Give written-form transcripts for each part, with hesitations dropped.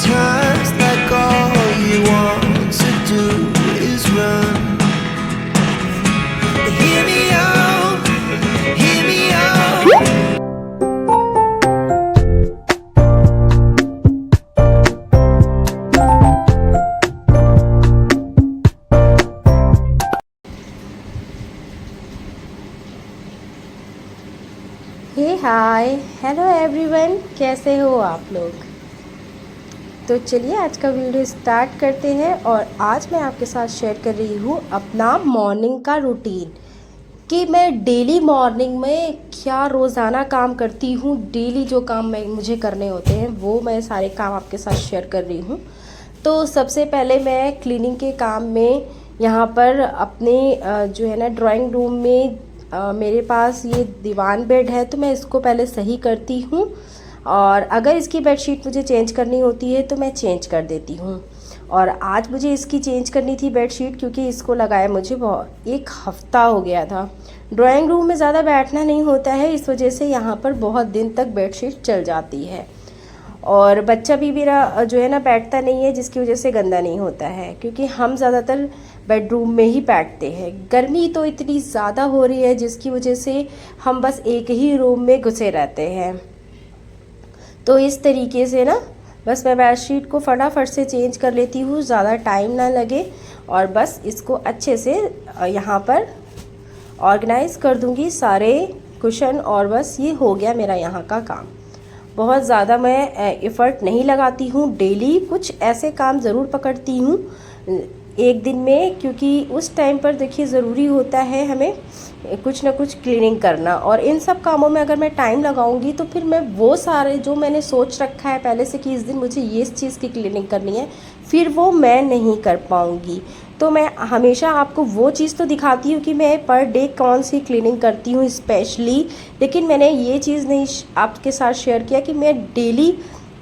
times like all you want to do is run. Hear me out, hear me out. Hey hi hello everyone, कैसे हो आप लोग। तो चलिए आज का वीडियो स्टार्ट करते हैं। और आज मैं आपके साथ शेयर कर रही हूँ अपना मॉर्निंग का रूटीन कि मैं डेली मॉर्निंग में क्या रोज़ाना काम करती हूँ। डेली जो काम मुझे करने होते हैं वो मैं सारे काम आपके साथ शेयर कर रही हूँ। तो सबसे पहले मैं क्लीनिंग के काम में यहाँ पर अपने जो है ना ड्राइंग रूम में मेरे पास ये दीवान बेड है, तो मैं इसको पहले सही करती हूँ। और अगर इसकी बेडशीट मुझे चेंज करनी होती है तो मैं चेंज कर देती हूँ। और आज मुझे इसकी चेंज करनी थी बेडशीट, क्योंकि इसको लगाया मुझे एक हफ़्ता हो गया था। ड्राइंग रूम में ज़्यादा बैठना नहीं होता है, इस वजह से यहाँ पर बहुत दिन तक बेडशीट चल जाती है। और बच्चा भी मेरा जो है ना बैठता नहीं है, जिसकी वजह से गंदा नहीं होता है, क्योंकि हम ज़्यादातर बेडरूम में ही बैठते हैं। गर्मी तो इतनी ज़्यादा हो रही है जिसकी वजह से हम बस एक ही रूम में घुसे रहते हैं। तो इस तरीके से ना बस मैं बेडशीट को फटाफट से चेंज कर लेती हूँ, ज़्यादा टाइम ना लगे। और बस इसको अच्छे से यहाँ पर ऑर्गेनाइज़ कर दूँगी सारे कुशन, और बस ये हो गया मेरा यहाँ का काम। बहुत ज़्यादा मैं एफ़र्ट नहीं लगाती हूँ। डेली कुछ ऐसे काम ज़रूर पकड़ती हूँ एक दिन में, क्योंकि उस टाइम पर देखिए ज़रूरी होता है हमें कुछ ना कुछ क्लीनिंग करना। और इन सब कामों में अगर मैं टाइम लगाऊंगी तो फिर मैं वो सारे जो मैंने सोच रखा है पहले से कि इस दिन मुझे ये चीज़ की क्लीनिंग करनी है, फिर वो मैं नहीं कर पाऊंगी। तो मैं हमेशा आपको वो चीज़ तो दिखाती हूँ कि मैं पर डे कौन सी क्लीनिंग करती हूँ स्पेशली, लेकिन मैंने ये चीज़ नहीं आपके साथ शेयर किया कि मैं डेली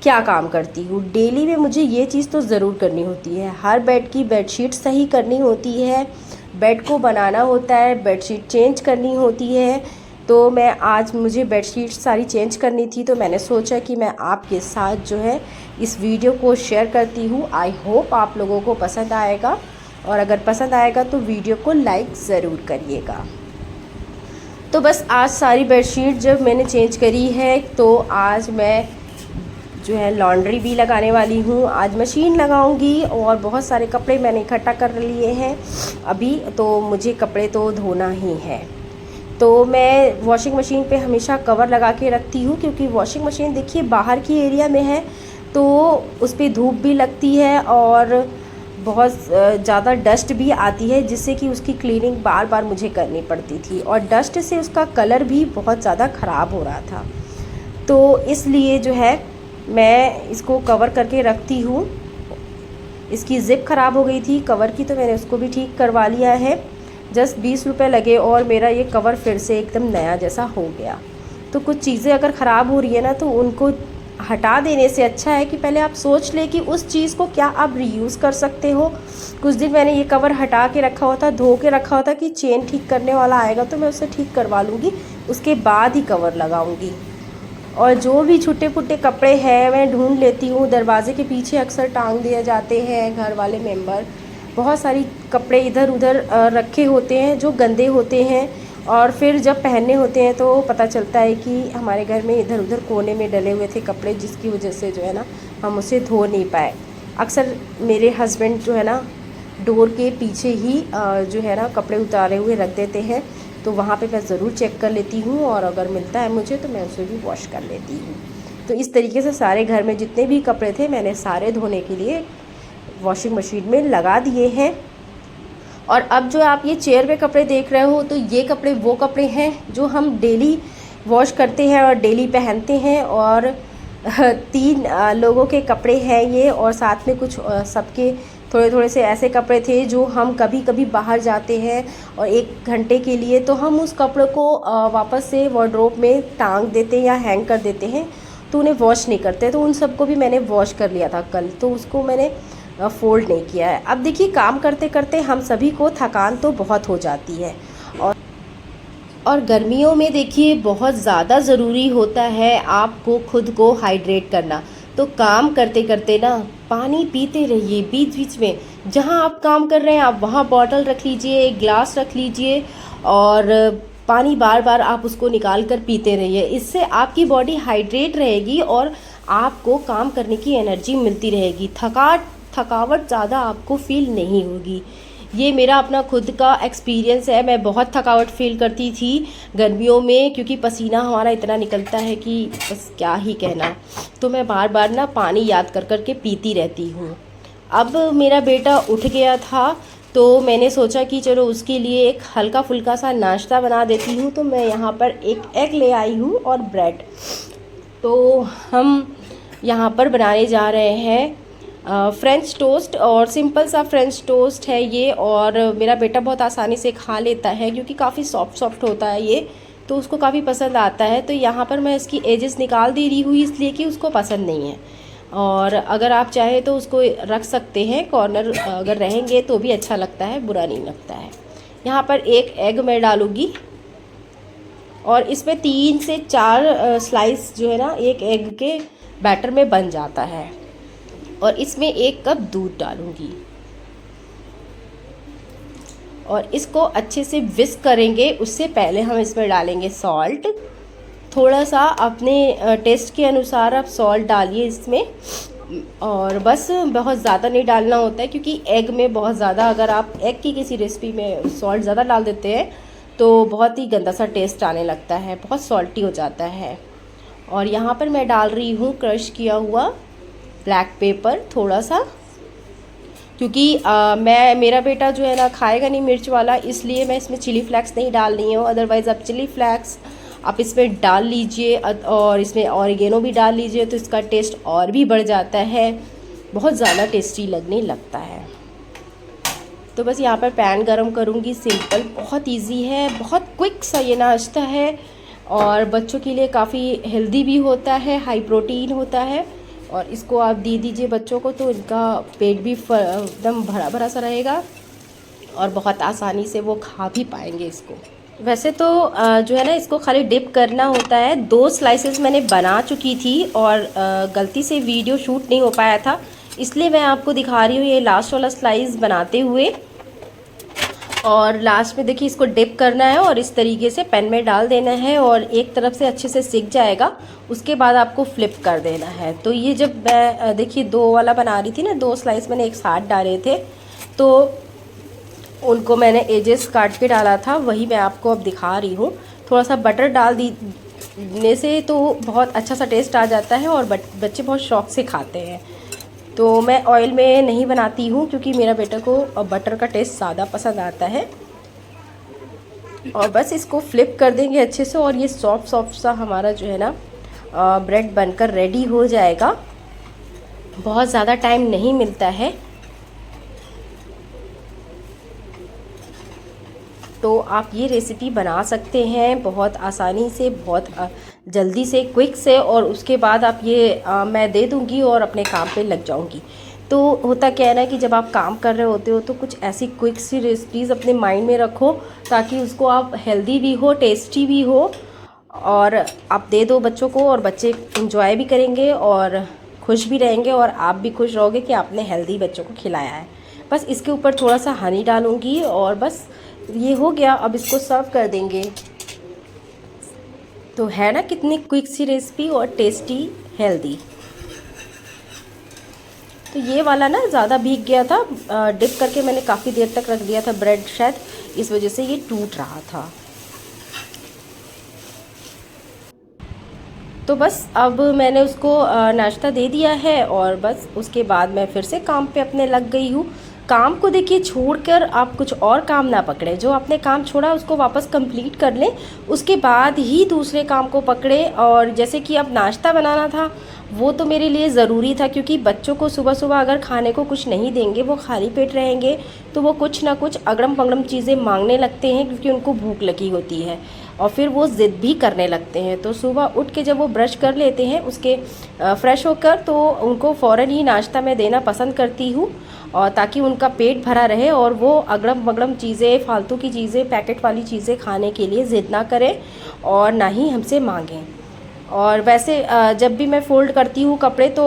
क्या काम करती हूँ। डेली में मुझे ये चीज़ तो ज़रूर करनी होती है, हर बेड की बेडशीट सही करनी होती है, बेड को बनाना होता है, बेडशीट चेंज करनी होती है। तो मैं आज मुझे बेडशीट सारी चेंज करनी थी, तो मैंने सोचा कि मैं आपके साथ जो है इस वीडियो को शेयर करती हूँ। आई होप आप लोगों को पसंद आएगा, और अगर पसंद आएगा तो वीडियो को लाइक ज़रूर करिएगा। तो बस आज सारी बेडशीट जब मैंने चेंज करी है, तो आज मैं जो है लॉन्ड्री भी लगाने वाली हूँ। आज मशीन लगाऊंगी, और बहुत सारे कपड़े मैंने इकट्ठा कर लिए हैं अभी, तो मुझे कपड़े तो धोना ही है। तो मैं वॉशिंग मशीन पे हमेशा कवर लगा के रखती हूँ, क्योंकि वॉशिंग मशीन देखिए बाहर की एरिया में है, तो उस पर धूप भी लगती है और बहुत ज़्यादा डस्ट भी आती है, जिससे कि उसकी क्लीनिंग बार बार मुझे करनी पड़ती थी, और डस्ट से उसका कलर भी बहुत ज़्यादा ख़राब हो रहा था। तो इसलिए जो है मैं इसको कवर करके रखती हूँ। इसकी ज़िप ख़राब हो गई थी कवर की, तो मैंने उसको भी ठीक करवा लिया है। जस्ट 20 रुपये लगे और मेरा ये कवर फिर से एकदम नया जैसा हो गया। तो कुछ चीज़ें अगर ख़राब हो रही है ना, तो उनको हटा देने से अच्छा है कि पहले आप सोच लें कि उस चीज़ को क्या आप रीयूज़ कर सकते हो। कुछ दिन मैंने ये कवर हटा के रखा हुआ था, धो के रखा हुआ था कि चेन ठीक करने वाला आएगा तो मैं उसे ठीक करवा लूँगी, उसके बाद ही कवर लगाऊँगी। और जो भी छुट्टे फुट्टे कपड़े हैं मैं ढूंढ लेती हूँ। दरवाजे के पीछे अक्सर टांग दिए जाते हैं घर वाले मेंबर। बहुत सारी कपड़े इधर उधर रखे होते हैं जो गंदे होते हैं, और फिर जब पहनने होते हैं तो पता चलता है कि हमारे घर में इधर उधर कोने में डले हुए थे कपड़े, जिसकी वजह से जो है ना हम उसे धो नहीं पाए। अक्सर मेरे हस्बैंड जो है ना डोर के पीछे ही जो है ना कपड़े उतारे हुए रख देते हैं, तो वहाँ पे मैं ज़रूर चेक कर लेती हूँ, और अगर मिलता है मुझे तो मैं उसे भी वॉश कर लेती हूँ। तो इस तरीके से सारे घर में जितने भी कपड़े थे मैंने सारे धोने के लिए वॉशिंग मशीन में लगा दिए हैं। और अब जो आप ये चेयर पे कपड़े देख रहे हो, तो ये कपड़े वो कपड़े हैं जो हम डेली वॉश करते हैं और डेली पहनते हैं। और 3 लोगों के कपड़े हैं ये, और साथ में कुछ सबके थोड़े थोड़े से ऐसे कपड़े थे जो हम कभी कभी बाहर जाते हैं और 1 घंटे के लिए, तो हम उस कपड़ों को वापस से वार्डरोब में टांग देते हैं या हैंग कर देते हैं, तो उन्हें वॉश नहीं करते। तो उन सबको भी मैंने वॉश कर लिया था कल, तो उसको मैंने फ़ोल्ड नहीं किया है। अब देखिए काम करते करते हम सभी को थकान तो बहुत हो जाती है, और गर्मियों में देखिए बहुत ज़्यादा ज़रूरी होता है आपको खुद को हाइड्रेट करना। तो काम करते करते ना पानी पीते रहिए बीच बीच में। जहाँ आप काम कर रहे हैं आप वहाँ बॉटल रख लीजिए, एक ग्लास रख लीजिए और पानी बार बार आप उसको निकाल कर पीते रहिए। इससे आपकी बॉडी हाइड्रेट रहेगी और आपको काम करने की एनर्जी मिलती रहेगी। थकावट ज़्यादा आपको फील नहीं होगी। ये मेरा अपना खुद का एक्सपीरियंस है। मैं बहुत थकावट फील करती थी गर्मियों में, क्योंकि पसीना हमारा इतना निकलता है कि बस क्या ही कहना। तो मैं बार बार ना पानी याद कर कर के पीती रहती हूँ। अब मेरा बेटा उठ गया था तो मैंने सोचा कि चलो उसके लिए एक हल्का फुल्का सा नाश्ता बना देती हूँ। तो मैं यहाँ पर एक एग ले आई हूँ और ब्रेड। तो हम यहाँ पर बनाने जा रहे हैं फ्रेंच टोस्ट, और सिंपल सा फ्रेंच टोस्ट है ये। और मेरा बेटा बहुत आसानी से खा लेता है क्योंकि काफ़ी सॉफ्ट होता है ये, तो उसको काफ़ी पसंद आता है। तो यहाँ पर मैं इसकी एजेस निकाल दे रही हूँ इसलिए कि उसको पसंद नहीं है। और अगर आप चाहें तो उसको रख सकते हैं, कॉर्नर अगर रहेंगे तो भी अच्छा लगता है, बुरा नहीं लगता है। यहाँ पर एक एग मैं डालूँगी और इसमें 3 से 4 स्लाइस जो है ना एक एग के बैटर में बन जाता है। और इसमें 1 कप दूध डालूँगी और इसको अच्छे से विस्क करेंगे। उससे पहले हम इसमें डालेंगे सॉल्ट, थोड़ा सा अपने टेस्ट के अनुसार आप सॉल्ट डालिए इसमें। और बस बहुत ज़्यादा नहीं डालना होता है, क्योंकि एग में बहुत ज़्यादा, अगर आप एग की किसी रेसिपी में सॉल्ट ज़्यादा डाल देते हैं तो बहुत ही गंदा सा टेस्ट आने लगता है, बहुत सॉल्टी हो जाता है। और यहाँ पर मैं डाल रही हूँ क्रश किया हुआ ब्लैक पेपर थोड़ा सा, क्योंकि मेरा बेटा जो है ना खाएगा नहीं मिर्च वाला, इसलिए मैं इसमें चिली फ्लेक्स नहीं डाल रही हूँ। अदरवाइज़ आप चिली फ्लेक्स आप इसमें डाल लीजिए और इसमें ऑरिगेनो भी डाल लीजिए तो इसका टेस्ट और भी बढ़ जाता है, बहुत ज़्यादा टेस्टी लगने लगता है। तो बस यहाँ पर पैन गरम करूँगी। सिंपल, बहुत इजी है, बहुत क्विक सा ये नाश्ता है और बच्चों के लिए काफ़ी हेल्दी भी होता है, हाई प्रोटीन होता है। और इसको आप दे दीजिए बच्चों को तो इनका पेट भी एकदम भरा भरा सा रहेगा और बहुत आसानी से वो खा भी पाएंगे इसको। वैसे तो जो है ना इसको खाली डिप करना होता है। 2 स्लाइसेस मैंने बना चुकी थी और गलती से वीडियो शूट नहीं हो पाया था, इसलिए मैं आपको दिखा रही हूँ ये लास्ट वाला स्लाइस बनाते हुए। और लास्ट में देखिए इसको डिप करना है और इस तरीके से पैन में डाल देना है और एक तरफ से अच्छे से सिक जाएगा, उसके बाद आपको फ्लिप कर देना है। तो ये जब मैं देखिए 2 वाला बना रही थी ना, 2 स्लाइस मैंने एक साथ डाले थे, तो उनको मैंने एजेस काट के डाला था, वही मैं आपको अब दिखा रही हूँ। थोड़ा सा बटर डाल देने से तो बहुत अच्छा सा टेस्ट आ जाता है और बच्चे बहुत शौक़ से खाते हैं। तो मैं ऑयल में नहीं बनाती हूँ क्योंकि मेरा बेटा को बटर का टेस्ट ज़्यादा पसंद आता है। और बस इसको फ्लिप कर देंगे अच्छे से और ये सॉफ्ट सा हमारा जो है ना ब्रेड बनकर रेडी हो जाएगा। बहुत ज़्यादा टाइम नहीं मिलता है, तो आप ये रेसिपी बना सकते हैं बहुत आसानी से, बहुत जल्दी से, क्विक से। और उसके बाद आप ये मैं दे दूँगी और अपने काम पे लग जाऊँगी। तो होता क्या है ना कि जब आप काम कर रहे होते हो तो कुछ ऐसी क्विक सी रेसिपीज़ अपने माइंड में रखो ताकि उसको आप हेल्दी भी हो, टेस्टी भी हो और आप दे दो बच्चों को और बच्चे इंजॉय भी करेंगे और खुश भी रहेंगे और आप भी खुश रहोगे कि आपने हेल्दी बच्चों को खिलाया है। बस इसके ऊपर थोड़ा सा हनी डालूँगी और बस ये हो गया। अब इसको सर्व कर देंगे। तो है ना कितनी क्विक सी रेसिपी और टेस्टी हेल्दी। तो ये वाला ना ज़्यादा भीग गया था, डिप करके मैंने काफ़ी देर तक रख दिया था ब्रेड, शायद इस वजह से ये टूट रहा था। तो बस अब मैंने उसको नाश्ता दे दिया है और बस उसके बाद मैं फिर से काम पे अपने लग गई हूँ। काम को देखिए छोड़कर आप कुछ और काम ना पकड़े, जो आपने काम छोड़ा उसको वापस कंप्लीट कर लें, उसके बाद ही दूसरे काम को पकड़े। और जैसे कि अब नाश्ता बनाना था वो तो मेरे लिए ज़रूरी था, क्योंकि बच्चों को सुबह सुबह अगर खाने को कुछ नहीं देंगे, वो खाली पेट रहेंगे तो वो कुछ ना कुछ अगड़म पगड़म चीज़ें मांगने लगते हैं, क्योंकि उनको भूख लगी होती है और फिर वो ज़िद भी करने लगते हैं। तो सुबह उठ के जब वो ब्रश कर लेते हैं उसके फ्रेश होकर, तो उनको फ़ौरन ही नाश्ता मैं देना पसंद करती हूँ, और ताकि उनका पेट भरा रहे और वो अगड़म बगड़म चीज़ें, फालतू की चीज़ें, पैकेट वाली चीज़ें खाने के लिए ज़िद ना करें और ना ही हमसे मांगें। और वैसे जब भी मैं फ़ोल्ड करती हूँ कपड़े तो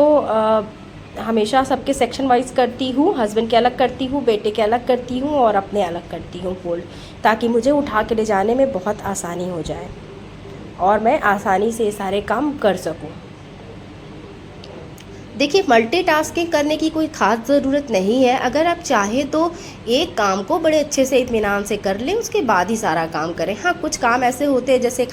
हमेशा सबके सेक्शन वाइज करती हूँ। हस्बैंड के अलग करती हूँ, बेटे के अलग करती हूँ और अपने अलग करती हूँ फ़ोल्ड, ताकि मुझे उठा के ले जाने में बहुत आसानी हो जाए और मैं आसानी से ये सारे काम कर सकूँ। देखिए, मल्टीटास्किंग करने की कोई ख़ास ज़रूरत नहीं है। अगर आप चाहें तो एक काम को बड़े अच्छे से इत्मीनान से कर लें, उसके बाद ही सारा काम करें। हाँ, कुछ काम ऐसे होते हैं जैसे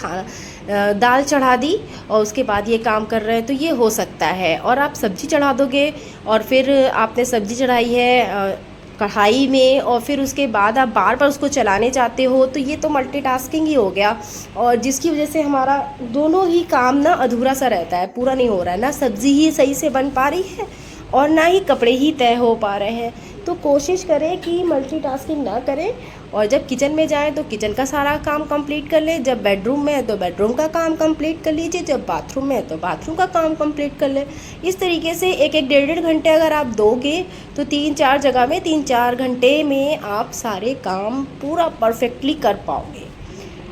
दाल चढ़ा दी और उसके बाद ये काम कर रहे हैं, तो ये हो सकता है। और आप सब्ज़ी चढ़ा दोगे और फिर आपने सब्ज़ी चढ़ाई है कढ़ाई में और फिर उसके बाद आप बार बार उसको चलाने चाहते हो, तो ये तो मल्टीटास्किंग ही हो गया, और जिसकी वजह से हमारा दोनों ही काम ना अधूरा सा रहता है, पूरा नहीं हो रहा है। ना सब्ज़ी ही सही से बन पा रही है और ना ही कपड़े ही तय हो पा रहे हैं। तो कोशिश करें कि मल्टीटास्किंग ना करें, और जब किचन में जाएं तो किचन का सारा काम कंप्लीट कर लें, जब बेडरूम में है तो बेडरूम का काम कंप्लीट कर लीजिए, जब बाथरूम में है तो बाथरूम का काम कंप्लीट कर लें। इस तरीके से एक एक डेढ़ घंटे अगर आप दोगे तो 3-4 जगह में 3-4 घंटे में आप सारे काम पूरा परफेक्टली कर पाओगे।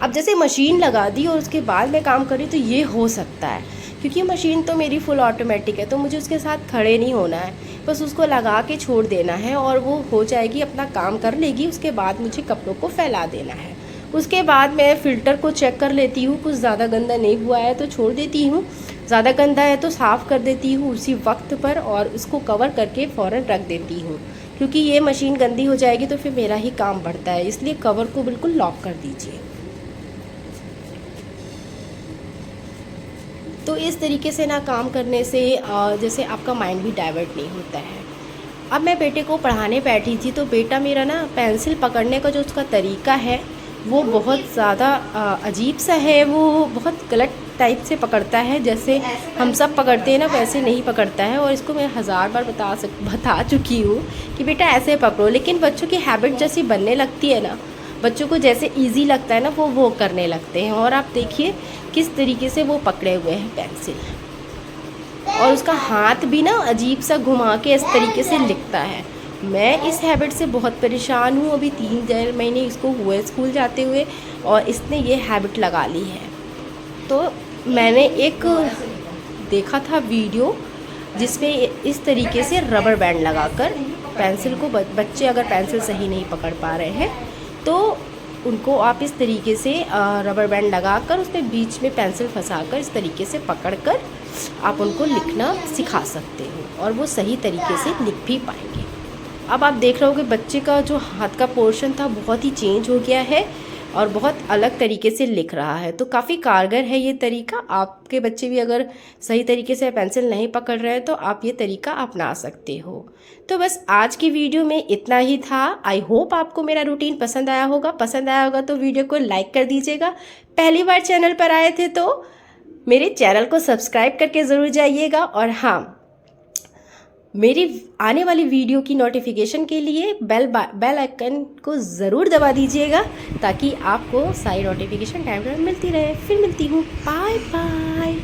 अब जैसे मशीन लगा दी और उसके बाद मैं काम करी तो ये हो सकता है, क्योंकि मशीन तो मेरी फुल ऑटोमेटिक है, तो मुझे उसके साथ खड़े नहीं होना है, बस उसको लगा के छोड़ देना है और वो हो जाएगी, अपना काम कर लेगी। उसके बाद मुझे कपड़ों को फैला देना है। उसके बाद मैं फ़िल्टर को चेक कर लेती हूँ, कुछ ज़्यादा गंदा नहीं हुआ है तो छोड़ देती हूँ, ज़्यादा गंदा है तो साफ़ कर देती हूँ उसी वक्त पर और उसको कवर करके फ़ौरन रख देती हूँ, क्योंकि ये मशीन गंदी हो जाएगी तो फिर मेरा ही काम बढ़ता है। इसलिए कवर को बिल्कुल लॉक कर दीजिए। तो इस तरीके से ना काम करने से जैसे आपका माइंड भी डाइवर्ट नहीं होता है। अब मैं बेटे को पढ़ाने बैठी थी तो बेटा मेरा ना पेंसिल पकड़ने का जो उसका तरीका है वो बहुत ज़्यादा अजीब सा है, वो बहुत गलत टाइप से पकड़ता है, जैसे हम सब पकड़ते हैं ना वैसे नहीं पकड़ता है। और इसको मैं 1000 बार बता चुकी हूँ कि बेटा ऐसे पकड़ो, लेकिन बच्चों की हैबिट जैसी बनने लगती है ना, बच्चों को जैसे इजी लगता है ना वो करने लगते हैं। और आप देखिए किस तरीके से वो पकड़े हुए हैं पेंसिल, और उसका हाथ भी ना अजीब सा घुमा के इस तरीके से लिखता है। मैं इस हैबिट से बहुत परेशान हूँ। अभी 3 महीने इसको हुए स्कूल जाते हुए और इसने ये हैबिट लगा ली है। तो मैंने एक देखा था वीडियो जिसमें इस तरीके से रबर बैंड लगाकर पेंसिल को, बच्चे अगर पेंसिल सही नहीं पकड़ पा रहे हैं तो उनको आप इस तरीके से रबर बैंड लगाकर उसमें बीच में पेंसिल फंसाकर इस तरीके से पकड़कर आप उनको लिखना सिखा सकते हो और वो सही तरीके से लिख भी पाएंगे। अब आप देख रहे हो कि बच्चे का जो हाथ का पोर्शन था बहुत ही चेंज हो गया है और बहुत अलग तरीके से लिख रहा है। तो काफ़ी कारगर है ये तरीका। आपके बच्चे भी अगर सही तरीके से पेंसिल नहीं पकड़ रहे हैं तो आप ये तरीका अपना सकते हो। तो बस आज की वीडियो में इतना ही था। आई होप आपको मेरा रूटीन पसंद आया होगा। तो वीडियो को लाइक कर दीजिएगा। पहली बार चैनल पर आए थे तो मेरे चैनल को सब्सक्राइब करके ज़रूर जाइएगा। और हाँ, मेरी आने वाली वीडियो की नोटिफिकेशन के लिए बेल आइकन को ज़रूर दबा दीजिएगा, ताकि आपको सारी नोटिफिकेशन टाइम पर मिलती रहे। फिर मिलती हूँ। Bye bye.